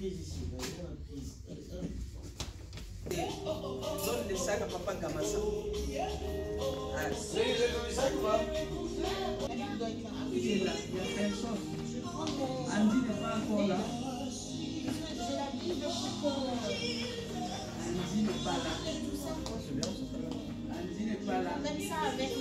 prise ici. Donne le sac à papa Gamassa. Il est là, il n'y a personne. Andy n'est pas encore là. Andy n'est pas là. Andy n'est pas là. Même ça avec le...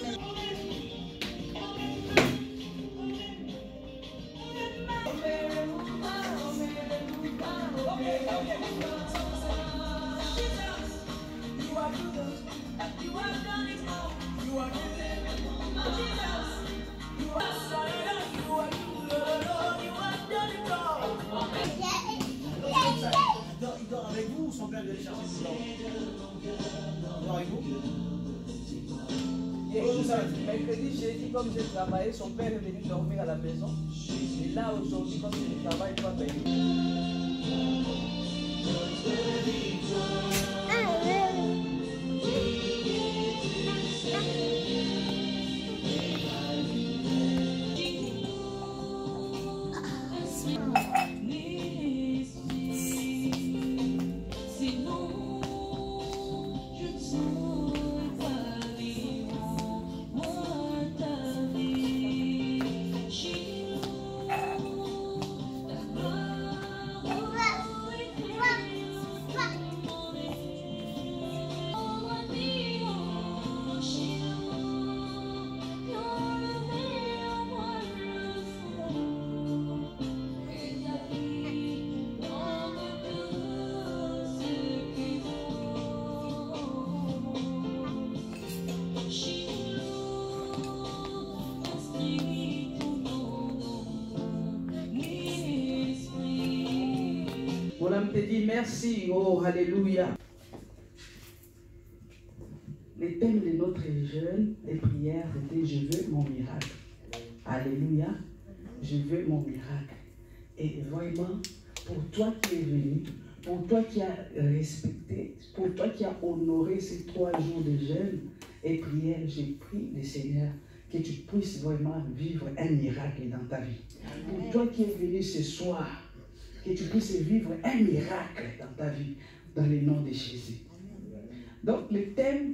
Il dort avec vous ou son père vient le chercher tout le temps? Il dort avec vous? Mercredi, j'ai dit, comme j'ai travaillé, son père est venu dormir à la maison. Et là, aujourd'hui, comme il travaille, il va payer. Mon âme te dit merci, oh alléluia. Les thèmes de notre jeûne et prière étaient je veux mon miracle. Alléluia, je veux mon miracle. Et vraiment, pour toi qui es venu, pour toi qui as respecté, pour toi qui as honoré ces 3 jours de jeûne et prière, j'ai prié le Seigneur que tu puisses vraiment vivre un miracle dans ta vie. Pour toi qui es venu ce soir, que tu puisses vivre un miracle dans ta vie, dans le nom de Jésus. Donc, le thème,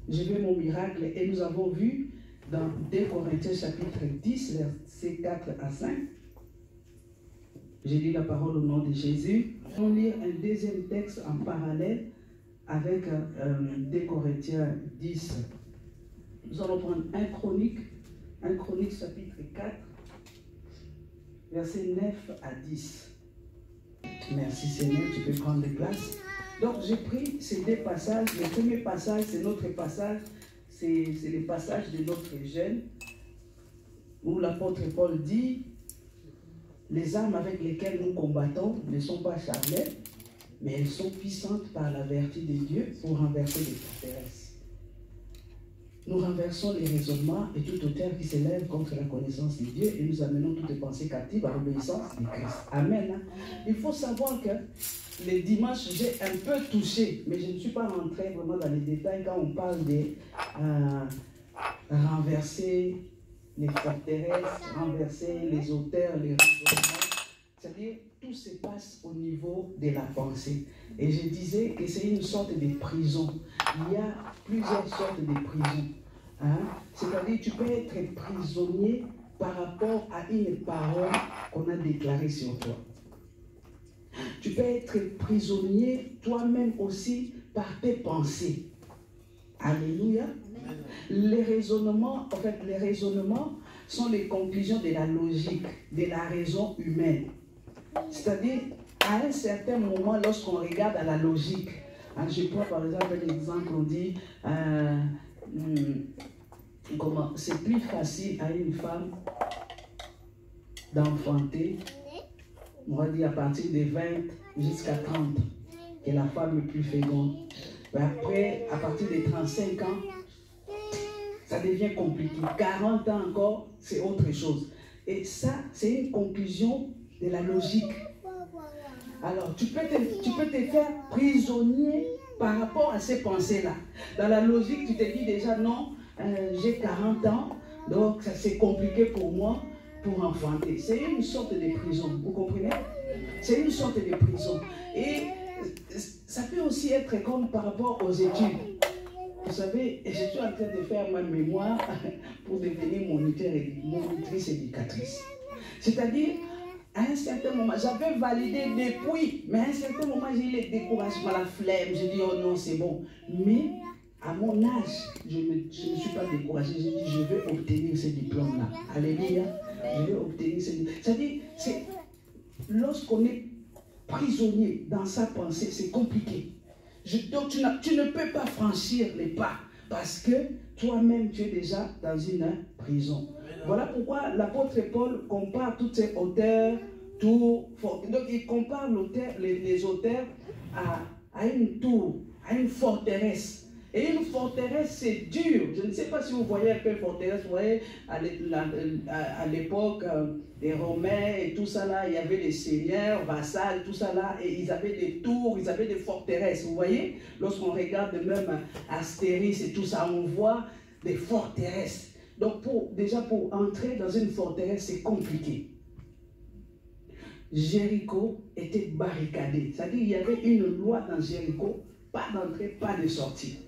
je veux mon miracle, et nous avons vu dans 2 Corinthiens chapitre 10, versets 4 à 5. J'ai lu la parole au nom de Jésus. On va lire un deuxième texte en parallèle avec 2 Corinthiens 10. Nous allons prendre 1 Chronique chapitre 4, versets 9 à 10. Merci Seigneur, tu peux prendre des places. Donc j'ai pris ces 2 passages. Le premier passage, c'est notre passage, c'est le passage de notre jeûne, où l'apôtre Paul dit, les armes avec lesquelles nous combattons ne sont pas charnelles, mais elles sont puissantes par la vertu de Dieu pour renverser les forteresses. Nous renversons les raisonnements et toute hauteur qui s'élève contre la connaissance de Dieu et nous amenons toutes les pensées captives à l'obéissance de Christ. Amen. Il faut savoir que les dimanches, j'ai un peu touché, mais je ne suis pas rentré vraiment dans les détails quand on parle de renverser les forteresses, renverser les hauteurs, les raisonnements. C'est-à-dire, tout se passe au niveau de la pensée. Et je disais que c'est une sorte de prison. Il y a plusieurs sortes de prisons. Hein? C'est-à-dire, tu peux être prisonnier par rapport à une parole qu'on a déclarée sur toi. Tu peux être prisonnier toi-même aussi par tes pensées. Alléluia. Les raisonnements, en fait, les raisonnements sont les conclusions de la logique, de la raison humaine. C'est-à-dire, à un certain moment, lorsqu'on regarde à la logique, hein, je prends par exemple l'exemple, on dit, comment c'est plus facile à une femme d'enfanter, on va dire à partir de 20 jusqu'à 30, que la femme est plus féconde. Mais après, à partir de 35 ans, ça devient compliqué. 40 ans encore, c'est autre chose. Et ça, c'est une conclusion de la logique. Alors, tu peux te faire prisonnier par rapport à ces pensées-là. Dans la logique, tu te dis déjà, non, j'ai 40 ans, donc ça c'est compliqué pour moi pour enfanter. C'est une sorte de prison, vous comprenez? C'est une sorte de prison. Et ça peut aussi être comme par rapport aux études. Vous savez, je suis en train de faire ma mémoire pour devenir monitrice éducatrice. C'est-à-dire, à un certain moment, j'avais validé depuis, mais à un certain moment, j'ai eu le découragement, la flemme. J'ai dit, oh non, c'est bon. Mais à mon âge, je ne suis pas découragé. J'ai dit, je vais obtenir ce diplôme-là. Alléluia. Je vais obtenir ce diplôme. C'est-à-dire, lorsqu'on est prisonnier dans sa pensée, c'est compliqué. Donc, tu ne peux pas franchir les pas parce que toi-même, tu es déjà dans une prison. Voilà pourquoi l'apôtre Paul compare tous ces auteurs, donc il compare les auteurs à une tour, à une forteresse. Et une forteresse, c'est dur. Je ne sais pas si vous voyez un peu une forteresse. Vous voyez, à l'époque des Romains et tout ça là, il y avait des seigneurs, vassals, tout ça là, et ils avaient des tours, ils avaient des forteresses. Vous voyez, lorsqu'on regarde même Astérix et tout ça, on voit des forteresses. Donc, déjà pour entrer dans une forteresse, c'est compliqué. Jéricho était barricadé. C'est-à-dire qu'il y avait une loi dans Jéricho, pas d'entrée, pas de sortie.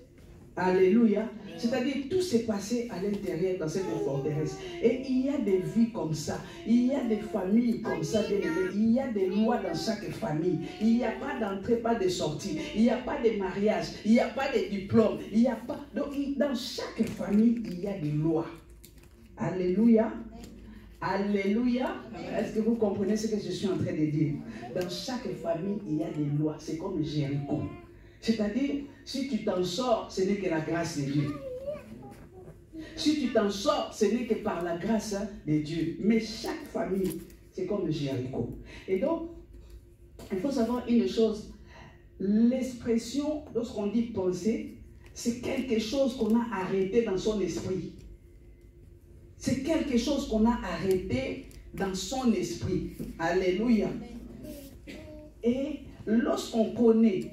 Alléluia. C'est-à-dire tout s'est passé à l'intérieur dans cette forteresse. Et il y a des vies comme ça. Il y a des familles comme ça. Il y a des lois dans chaque famille. Il n'y a pas d'entrée, pas de sortie. Il n'y a pas de mariage. Il n'y a pas de diplôme. Il n'y a pas... Donc dans chaque famille, il y a des lois. Alléluia. Alléluia. Est-ce que vous comprenez ce que je suis en train de dire? Dans chaque famille, il y a des lois. C'est comme Jéricho. C'est-à-dire, si tu t'en sors, ce n'est que la grâce de Dieu. Si tu t'en sors, ce n'est que par la grâce de Dieu. Mais chaque famille, c'est comme Jéricho. Et donc, il faut savoir une chose. L'expression, lorsqu'on dit penser, c'est quelque chose qu'on a arrêté dans son esprit. C'est quelque chose qu'on a arrêté dans son esprit. Alléluia. Et lorsqu'on connaît,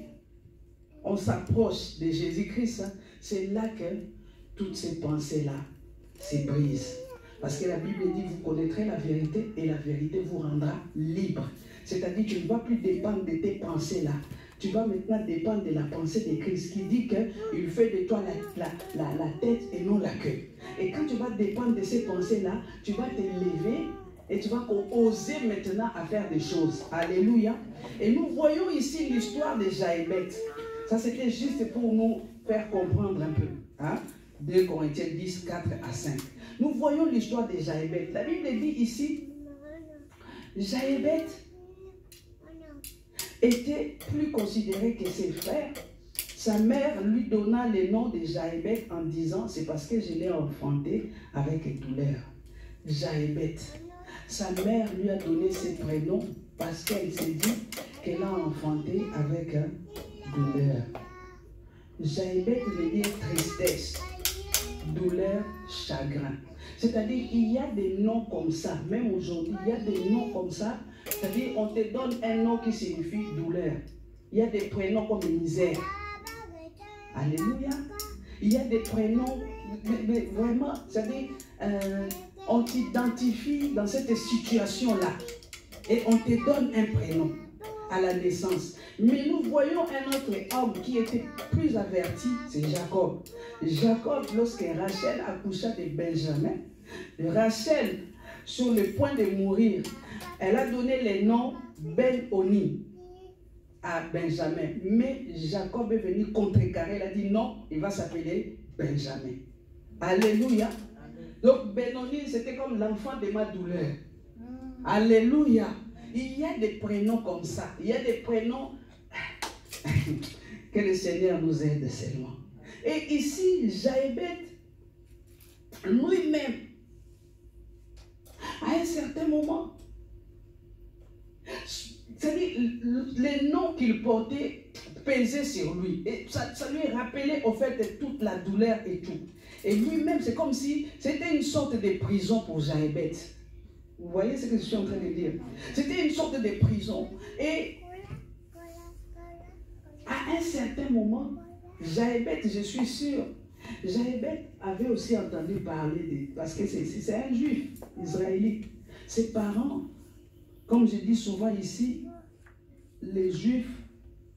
on s'approche de Jésus-Christ, c'est là que toutes ces pensées-là se brisent. Parce que la Bible dit, vous connaîtrez la vérité et la vérité vous rendra libre. C'est-à-dire que tu ne vas plus dépendre de tes pensées-là. Tu vas maintenant dépendre de la pensée de Christ qui dit qu'il fait de toi la tête et non la queue. Et quand tu vas dépendre de ces pensées-là, tu vas te lever et tu vas oser maintenant à faire des choses. Alléluia. Et nous voyons ici l'histoire de Jaébet. Ça, c'était juste pour nous faire comprendre un peu. Hein? 2 Corinthiens 10, 4 à 5. Nous voyons l'histoire de Jaébet. La Bible dit ici, Jaébet était plus considéré que ses frères. Sa mère lui donna le nom de Jaébet en disant, c'est parce que je l'ai enfanté avec douleur. Jaébet. Sa mère lui a donné ce prénom parce qu'elle s'est dit qu'elle a enfanté avec douleur. Jaébet veut dire tristesse, douleur, chagrin. C'est-à-dire qu'il y a des noms comme ça, même aujourd'hui, il y a des noms comme ça. C'est-à-dire on te donne un nom qui signifie douleur. Il y a des prénoms comme misère. Alléluia. Il y a des prénoms, mais vraiment, c'est-à-dire on t'identifie dans cette situation-là et on te donne un prénom à la naissance. Mais nous voyons un autre homme qui était plus averti, c'est Jacob. Jacob, lorsque Rachel accoucha de Benjamin, Rachel, sur le point de mourir, elle a donné le nom Ben-Oni à Benjamin. Mais Jacob est venu contrecarrer, il a dit non, il va s'appeler Benjamin. Alléluia. Donc Ben-Oni, c'était comme l'enfant de ma douleur. Alléluia. Il y a des prénoms comme ça. Il y a des prénoms que le Seigneur nous aide seulement. Et ici, Jaébet, lui-même, à un certain moment, c'est-à-dire les noms qu'il portait pesaient sur lui. Et ça lui rappelait au fait toute la douleur et tout. Et lui-même, c'est comme si c'était une sorte de prison pour Jaébet. Vous voyez ce que je suis en train de dire? C'était une sorte de prison. Et à un certain moment, Jaébet, je suis sûr, Jaébet avait aussi entendu parler de... Parce que c'est un juif israélite. Ses parents, comme je dis souvent ici, les Juifs,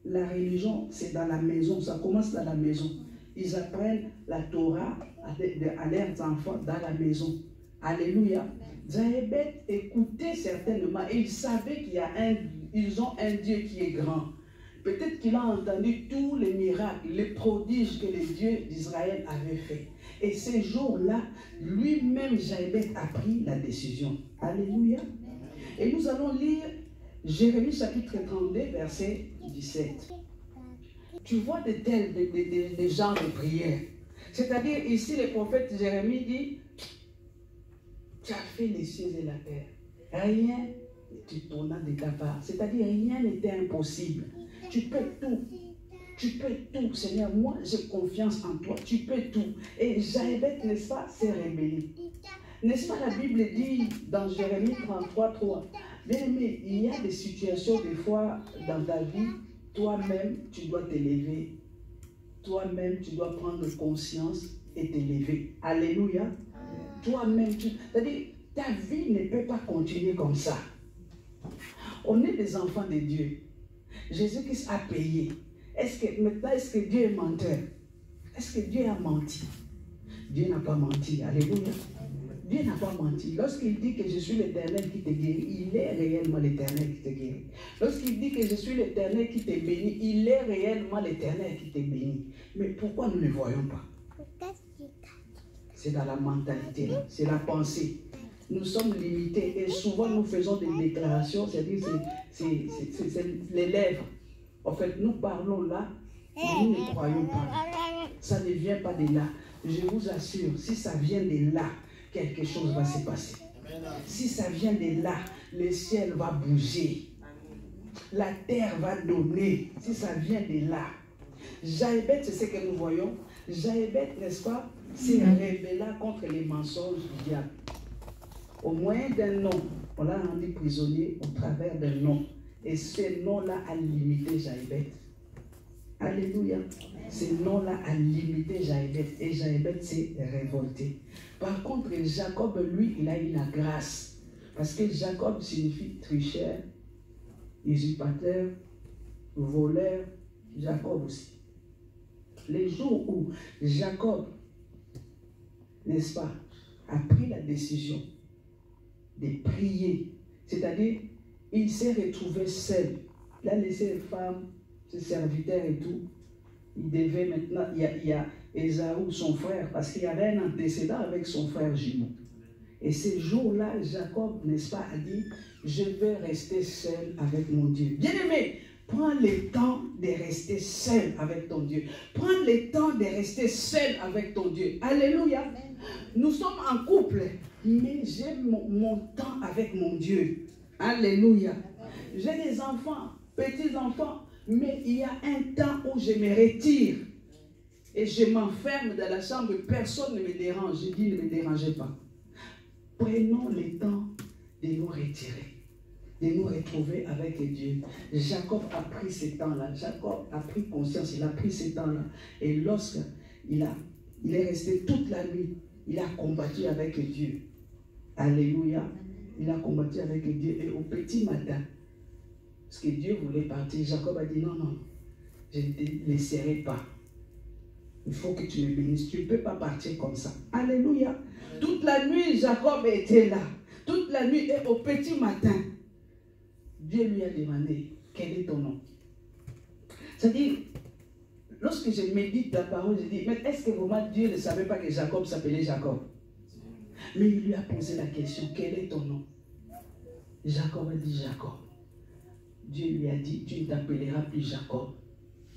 la religion, c'est dans la maison, ça commence dans la maison. Ils apprennent la Torah à leurs enfants dans la maison. Alléluia. Jochebed écoutait certainement, et il savait qu'ils ont un Dieu qui est grand. Peut-être qu'il a entendu tous les miracles, les prodiges que les dieux d'Israël avaient faits. Et ces jours-là, lui-même, Jochebed a pris la décision. Alléluia. Et nous allons lire Jérémie chapitre 32, verset 17. Tu vois des genres de prières. C'est-à-dire, ici, le prophète Jérémie dit, tu as fait les cieux et la terre. Rien ne tourna de ta part. C'est-à-dire, rien n'était impossible. Tu peux tout. Tu peux tout, Seigneur. Moi, j'ai confiance en toi. Tu peux tout. Et Jochebed, n'est-ce pas, s'est rébellé. N'est-ce pas, la Bible dit dans Jérémie 33, 3. Bien aimé, il y a des situations, des fois, dans ta vie, toi-même, tu dois t'élever. Toi-même, tu dois prendre conscience et t'élever. Alléluia. Toi-même, c'est-à-dire, ta vie ne peut pas continuer comme ça. On est des enfants de Dieu. Jésus-Christ a payé. Maintenant, est-ce que Dieu est menteur? Est-ce que Dieu a menti? Dieu n'a pas menti. Alléluia. Dieu n'a pas menti. Lorsqu'il dit que je suis l'Éternel qui te guérit, il est réellement l'Éternel qui te guérit. Lorsqu'il dit que je suis l'Éternel qui te bénit, il est réellement l'Éternel qui te bénit. Mais pourquoi nous ne le voyons pas? C'est dans la mentalité, c'est la pensée. Nous sommes limités et souvent nous faisons des déclarations, c'est-à-dire c'est les lèvres. En fait, nous parlons là, mais nous ne croyons pas. Ça ne vient pas de là. Je vous assure, si ça vient de là, quelque chose va se passer. Si ça vient de là, le ciel va bouger. La terre va donner. Si ça vient de là. Jochebed, c'est ce que nous voyons. Jochebed, n'est-ce pas, s'est rebella contre les mensonges du diable. Au moyen d'un nom, on l'a rendu prisonnier au travers d'un nom. Et ce nom-là a limité Jochebed. Alléluia. Ce nom-là a limité Jochebed. Et Jochebed s'est révolté. Par contre, Jacob, lui, il a eu la grâce. Parce que Jacob signifie tricheur, usurpateur, voleur. Jacob aussi. Les jours où Jacob, n'est-ce pas, a pris la décision de prier, c'est-à-dire, il s'est retrouvé seul. Il a laissé les femmes, ses serviteurs et tout. Il devait maintenant, il y a Ésaü, son frère, parce qu'il y avait un antécédent avec son frère jumeau. Et ces jours-là, Jacob, n'est-ce pas, a dit, je vais rester seul avec mon Dieu. Bien-aimé, prends le temps de rester seul avec ton Dieu. Prends le temps de rester seul avec ton Dieu. Alléluia. Nous sommes en couple, mais j'ai mon temps avec mon Dieu. Alléluia. J'ai des enfants, petits-enfants, mais il y a un temps où je me retire. Et je m'enferme dans la chambre, personne ne me dérange. Je dis, ne me dérangez pas. Prenons le temps de nous retirer, de nous retrouver avec Dieu. Jacob a pris ce temps-là. Jacob a pris conscience, il a pris ce temps-là. Et lorsqu'il est resté toute la nuit, il a combattu avec Dieu. Alléluia. Il a combattu avec Dieu. Et au petit matin, parce que Dieu voulait partir, Jacob a dit, non, non, je ne te laisserai pas. Il faut que tu me bénisses. Tu ne peux pas partir comme ça. Alléluia. Toute la nuit, Jacob était là. Toute la nuit et au petit matin, Dieu lui a demandé, quel est ton nom? C'est-à-dire, lorsque je médite la parole, je dis, mais est-ce que vraiment Dieu ne savait pas que Jacob s'appelait Jacob? Mais il lui a posé la question, quel est ton nom? Jacob a dit Jacob. Dieu lui a dit, tu ne t'appelleras plus Jacob.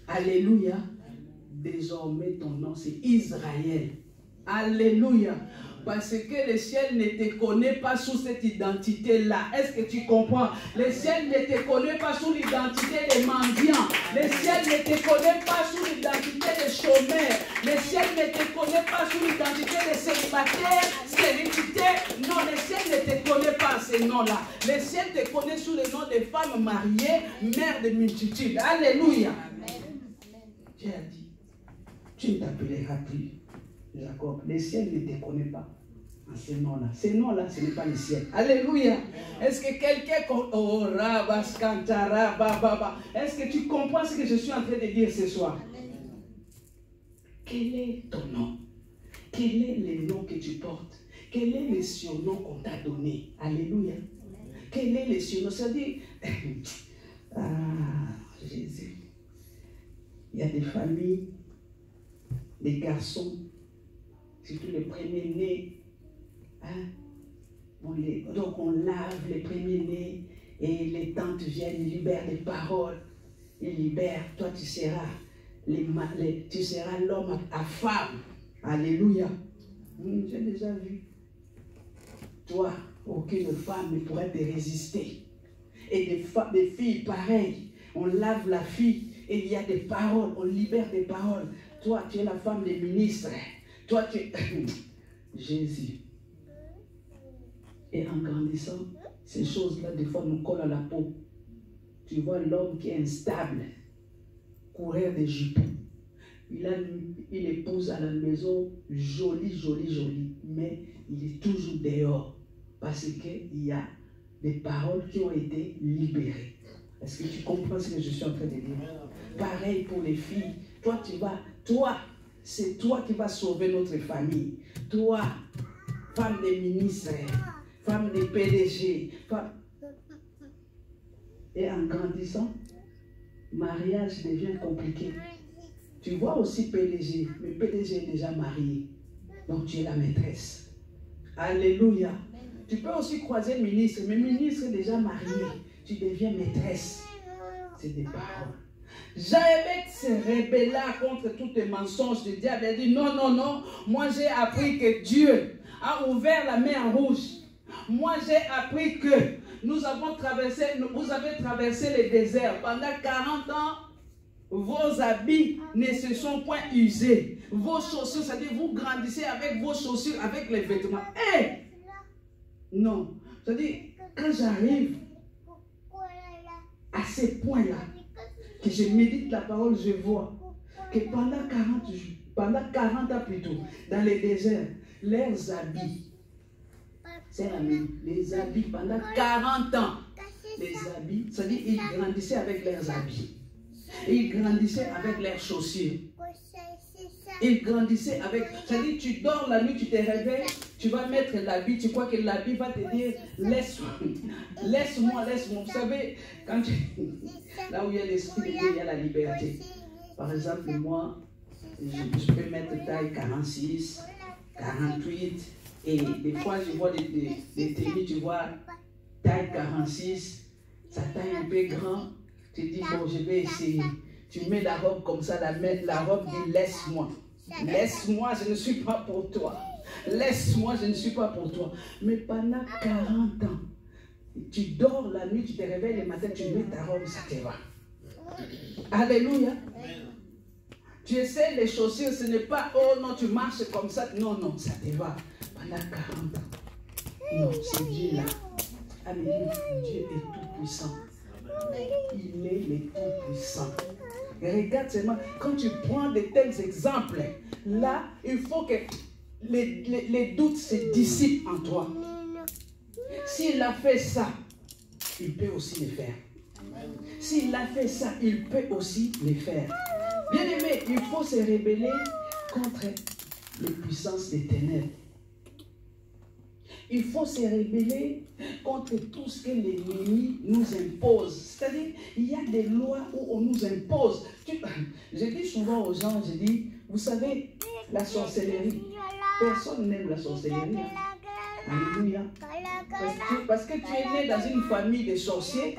Alléluia. Désormais, ton nom, c'est Israël. Alléluia. Parce que le ciel ne te connaît pas sous cette identité-là. Est-ce que tu comprends? Le ciel ne te connaît pas sous l'identité des mendiants. Le ciel ne te connaît pas sous l'identité des chômeurs. Le ciel ne te connaît pas sous l'identité des célibataires, stérilité. Non, le ciel ne te connaît pas ces noms-là. Le ciel te connaît sous le nom des femmes mariées, mères de multitudes. Alléluia. Dieu a dit, tu ne t'appelleras plus Jacob. Le ciel ne te connaît pas. Ces noms-là, ce n'est pas le ciel. Alléluia. Est-ce que quelqu'un... Oh, Rabas, Kantara, Baba. Est-ce que tu comprends ce que je suis en train de dire ce soir? Quel est ton nom? Quel est le nom que tu portes? Quel est le surnom qu'on t'a donné? Alléluia. Quel est le surnom? C'est-à-dire... Ah, Jésus. Il y a des familles, des garçons, surtout les premiers-nés. Hein? Donc on lave les premiers-nés et les tantes viennent, ils libèrent des paroles. Ils libèrent. Toi, tu seras l'homme à femme. Alléluia. J'ai déjà vu. Toi, aucune femme ne pourrait te résister. Et des filles pareilles. On lave la fille et il y a des paroles. On libère des paroles. Toi, tu es la femme des ministres. Toi, tu es... Jésus. Et en grandissant, ces choses-là, des fois, nous collent à la peau. Tu vois l'homme qui est instable, courir des jupons. Il épouse à la maison, jolie, mais il est toujours dehors. Parce qu'il y a des paroles qui ont été libérées. Est-ce que tu comprends ce que je suis en train de dire? Pareil pour les filles. C'est toi qui vas sauver notre famille. Toi, femme des ministres, femme des PDG. Et en grandissant, mariage devient compliqué. Tu vois aussi PDG, mais PDG est déjà marié. Donc tu es la maîtresse. Alléluia. Tu peux aussi croiser ministre, mais ministre est déjà marié. Tu deviens maîtresse. C'est des paroles. Jaébet se rébella contre tous les mensonges du diable. Elle dit non. Moi j'ai appris que Dieu a ouvert la mer rouge. Moi j'ai appris que vous avez traversé le désert pendant 40 ans. Vos habits ne se sont point usés. Vos chaussures, c'est-à-dire vous grandissez avec vos chaussures, avec les vêtements. Non. C'est-à-dire, quand j'arrive à ce point-là, que je médite la parole, je vois que pendant 40 ans plutôt, dans les déserts, leurs habits, c'est la même, les habits pendant 40 ans, les habits, c'est-à-dire ils grandissaient avec leurs habits. Et ils grandissaient avec leurs chaussures. Ils grandissaient avec... C'est-à-dire, tu dors la nuit, tu te réveilles, tu vas mettre l'habit, tu crois que l'habit va te dire, laisse-moi. Vous savez, quand là où il y a l'esprit de Dieu, il y a la liberté. Par exemple, moi, je peux mettre taille 46, 48, et des fois, je vois des tenues, tu vois, taille 46, ça taille un peu grand. Tu dis, bon, je vais essayer. Tu mets la robe comme ça, la robe dit, laisse-moi. Laisse-moi, je ne suis pas pour toi. Laisse-moi, je ne suis pas pour toi. Mais pendant 40 ans, tu dors la nuit, tu te réveilles le matin, tu mets ta robe, ça te va. Alléluia. Tu essaies les chaussures, ce n'est pas, oh non, tu marches comme ça. Non, ça te va. Pendant 40 ans. Non, c'est Dieu là. Alléluia. Dieu est tout puissant. Il est le tout-puissant. Regarde seulement, quand tu prends de tels exemples, là, il faut que les doutes se dissipent en toi. S'il a fait ça, il peut aussi le faire. S'il a fait ça, il peut aussi le faire. Bien aimé, il faut se rebeller contre les puissances des ténèbres. Il faut se rebeller contre tout ce que l'ennemi nous impose. C'est-à-dire, il y a des lois où on nous impose. Je dis souvent aux gens, je dis, vous savez, la sorcellerie. Personne n'aime la sorcellerie. Alléluia. Parce que tu es né dans une famille de sorciers.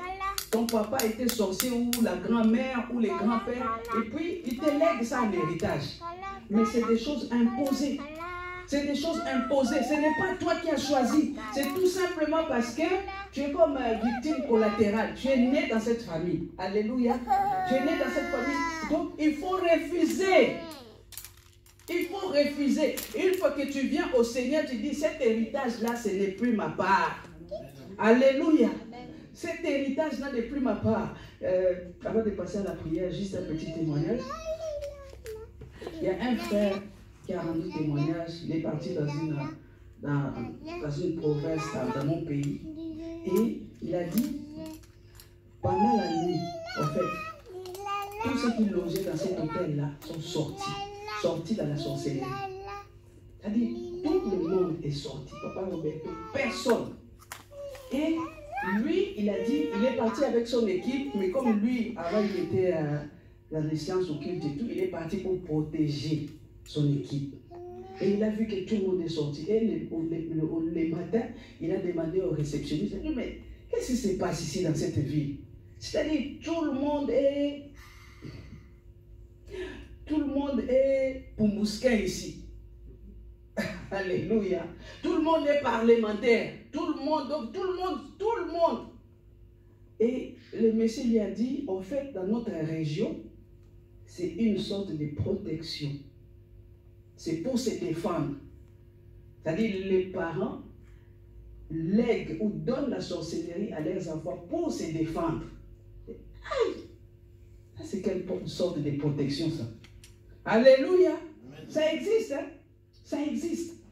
Ton papa était sorcier ou la grand-mère ou les grands-pères. Et puis, il te lègue ça en héritage. Mais c'est des choses imposées. C'est des choses imposées. Ce n'est pas toi qui as choisi. C'est tout simplement parce que tu es comme victime collatérale. Tu es né dans cette famille. Alléluia. Tu es né dans cette famille. Donc, il faut refuser. Il faut refuser. Une fois que tu viens au Seigneur, tu dis, cet héritage-là, ce n'est plus ma part. Alléluia. Cet héritage-là n'est plus ma part. Avant de passer à la prière, juste un petit témoignage. Il y a un frère qui a rendu témoignage. Il est parti dans dans une province dans mon pays. Et il a dit, pendant la nuit, en fait, tous ceux qui logeaient dans cet hôtel-là sont sortis dans la sorcellerie. C'est-à-dire, tout le monde est sorti. Papa Roberto, personne. Et lui, il a dit, il est parti avec son équipe, mais comme lui, avant il était dans les sciences occultes et tout, il est parti pour protéger son équipe. Et il a vu que tout le monde est sorti. Et les matins, il a demandé au réceptionniste, il a dit, mais qu'est-ce qui se passe ici dans cette ville? C'est-à-dire, tout le monde est Poumousquin ici. Alléluia. Tout le monde est parlementaire. Tout le monde. Et le monsieur lui a dit, en fait, dans notre région, c'est une sorte de protection. C'est pour se défendre. C'est-à-dire, les parents lèguent ou donnent la sorcellerie à leurs enfants pour se défendre. Aïe! Ça, c'est quelle sorte de protection, ça? Alléluia! Ça existe, hein? Ça existe.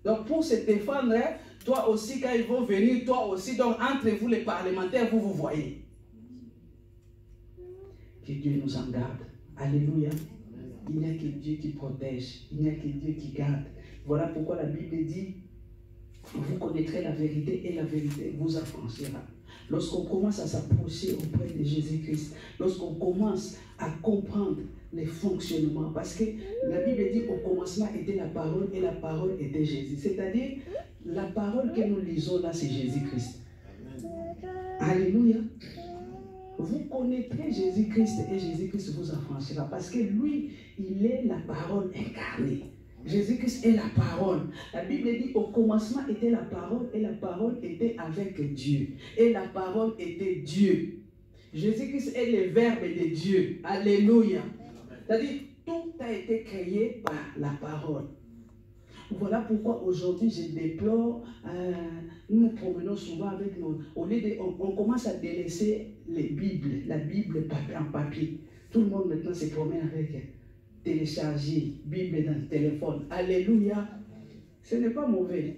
Donc, pour se défendre, hein, toi aussi, quand ils vont venir, toi aussi, donc entre vous, les parlementaires, vous voyez. Que Dieu nous en garde. Alléluia. Il n'y a que Dieu qui protège. Il n'y a que Dieu qui garde. Voilà pourquoi la Bible dit, vous connaîtrez la vérité et la vérité vous affranchira. Lorsqu'on commence à s'approcher auprès de Jésus-Christ, lorsqu'on commence à comprendre les fonctionnements, parce que la Bible dit au commencement était la parole et la parole était Jésus. C'est-à-dire, la parole que nous lisons là, c'est Jésus-Christ. Alléluia. Vous connaîtrez Jésus-Christ et Jésus-Christ vous affranchira, parce que lui, il est la parole incarnée. Jésus-Christ est la parole. La Bible dit au commencement était la parole et la parole était avec Dieu. Et la parole était Dieu. Jésus-Christ est le Verbe de Dieu. Alléluia. C'est-à-dire tout a été créé par la parole. Voilà pourquoi aujourd'hui je déplore, nous nous promenons souvent avec nos... On commence à délaisser les Bibles, la Bible en papier. Tout le monde maintenant se promène avec télécharger Bible dans le téléphone. Alléluia. Ce n'est pas mauvais.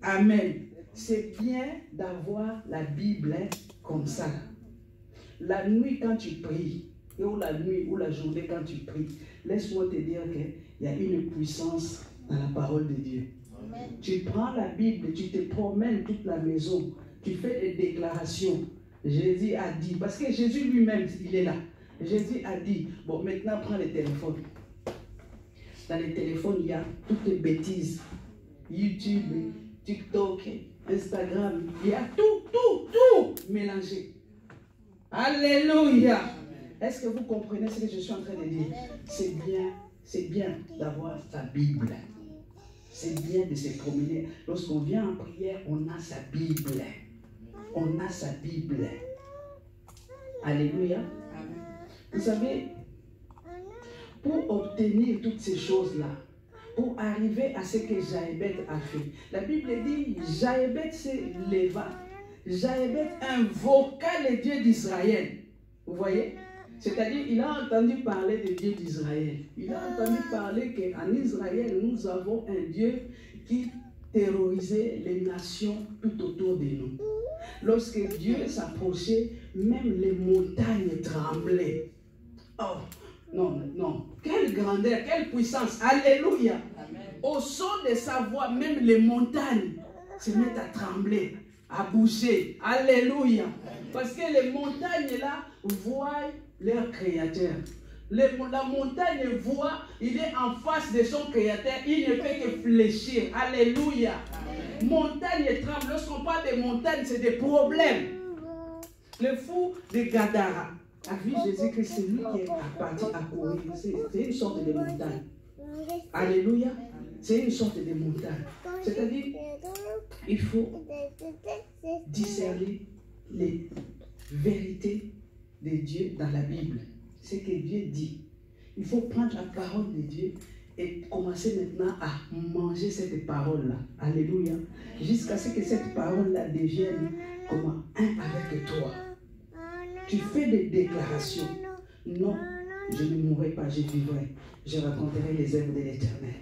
Amen. C'est bien d'avoir la Bible comme ça. La nuit quand tu pries, ou la nuit ou la journée quand tu pries, laisse-moi te dire qu'il y a une puissance dans la parole de Dieu. Amen. Tu prends la Bible, tu te promènes toute la maison, tu fais des déclarations. Jésus a dit, parce que Jésus lui-même, il est là. Jésus a dit, bon, maintenant prends le téléphone. Dans les téléphones, il y a toutes les bêtises. YouTube, TikTok, Instagram, il y a tout mélangé. Alléluia. Est-ce que vous comprenez ce que je suis en train de dire? C'est bien d'avoir sa Bible. C'est bien de se promener. Lorsqu'on vient en prière, on a sa Bible. On a sa Bible. Alléluia. Vous savez, pour obtenir toutes ces choses-là, pour arriver à ce que Jaébet a fait, la Bible dit, Jaébet se leva. Jaébet invoqua le Dieu d'Israël. Vous voyez? C'est-à-dire, il a entendu parler de Dieu d'Israël. Il a entendu parler qu'en Israël, nous avons un Dieu qui terrorisait les nations tout autour de nous. Lorsque Dieu s'approchait, même les montagnes tremblaient. Oh, non. Quelle grandeur, quelle puissance. Alléluia. Amen. Au son de sa voix, même les montagnes se mettent à trembler, à bouger. Alléluia. Parce que les montagnes là voient leur créateur. La montagne voit, il est en face de son créateur, il ne fait que fléchir. Alléluia. Amen. Montagne tremble. Lorsqu'on parle de montagne, c'est des problèmes. Le fou de Gadara a vu Jésus-Christ, c'est lui qui est parti à courir. C'est une sorte de montagne. Alléluia. C'est une sorte de montagne. C'est-à-dire, il faut discerner les vérités de Dieu dans la Bible. Ce que Dieu dit. Il faut prendre la parole de Dieu et commencer maintenant à manger cette parole-là. Alléluia. Jusqu'à ce que cette parole-là devienne comme un avec toi. Tu fais des déclarations. Non, je ne mourrai pas, je vivrai. Je raconterai les œuvres de l'Éternel.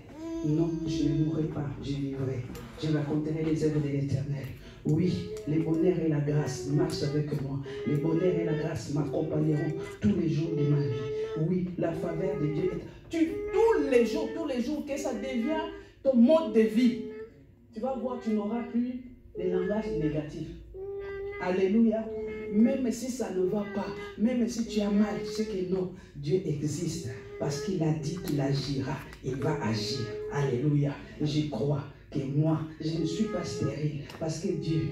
Non, je ne mourrai pas, je vivrai. Je raconterai les œuvres de l'Éternel. Oui, les bonheurs et la grâce marchent avec moi. Les bonheurs et la grâce m'accompagneront tous les jours de ma vie. Oui, la faveur de Dieu est... tous les jours, que ça devient ton mode de vie. Tu vas voir, tu n'auras plus de langage négatif. Alléluia. Même si ça ne va pas, même si tu as mal, tu sais que non, Dieu existe. Parce qu'il a dit qu'il agira, il va agir. Alléluia. Je crois que moi, je ne suis pas stérile. Parce que Dieu,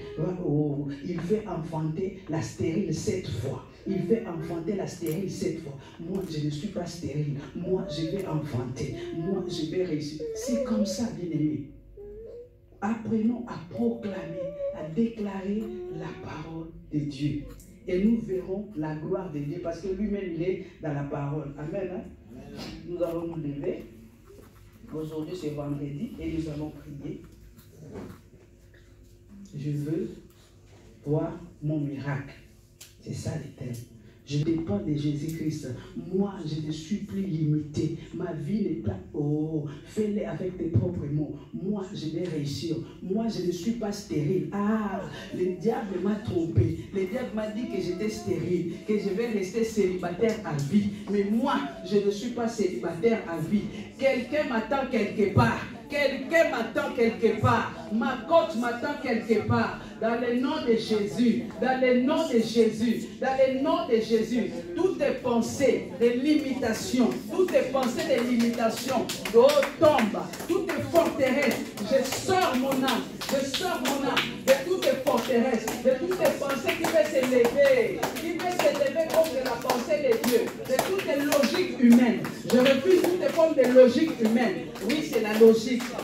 il veut enfanter la stérile 7 fois. Il veut enfanter la stérile 7 fois. Moi, je ne suis pas stérile. Moi, je vais enfanter. Moi, je vais réussir. C'est comme ça, bien-aimé. Apprenons à proclamer, à déclarer la parole de Dieu. Et nous verrons la gloire de Dieu parce que lui-même, il est dans la parole. Amen. Hein? Amen. Nous allons nous lever. Aujourd'hui, c'est vendredi et nous allons prier. Je veux voir mon miracle. C'est ça le thème. Je dépends de Jésus-Christ. Moi, je ne suis plus limité. Ma vie n'est pas... Oh, fais-le avec tes propres mots. Moi, je vais réussir. Moi, je ne suis pas stérile. Ah, le diable m'a trompé. Le diable m'a dit que j'étais stérile, que je vais rester célibataire à vie. Mais moi, je ne suis pas célibataire à vie. Quelqu'un m'attend quelque part. Quelqu'un m'attend quelque part. Ma coach m'attend quelque part. Dans le nom de Jésus. Dans le nom de Jésus. Dans le nom de Jésus. Toutes tes pensées de limitation. Toutes tes pensées de limitation. Tombe. Toutes tes forteresses. Je sors mon âme. Je sors mon âme de toutes tes forteresses. De toutes tes pensées qui veulent se lever. Qui veulent se lever contre la pensée de Dieu. De toutes les logiques humaines. Je refuse toutes les formes de logique humaine. Oui, c'est la logique.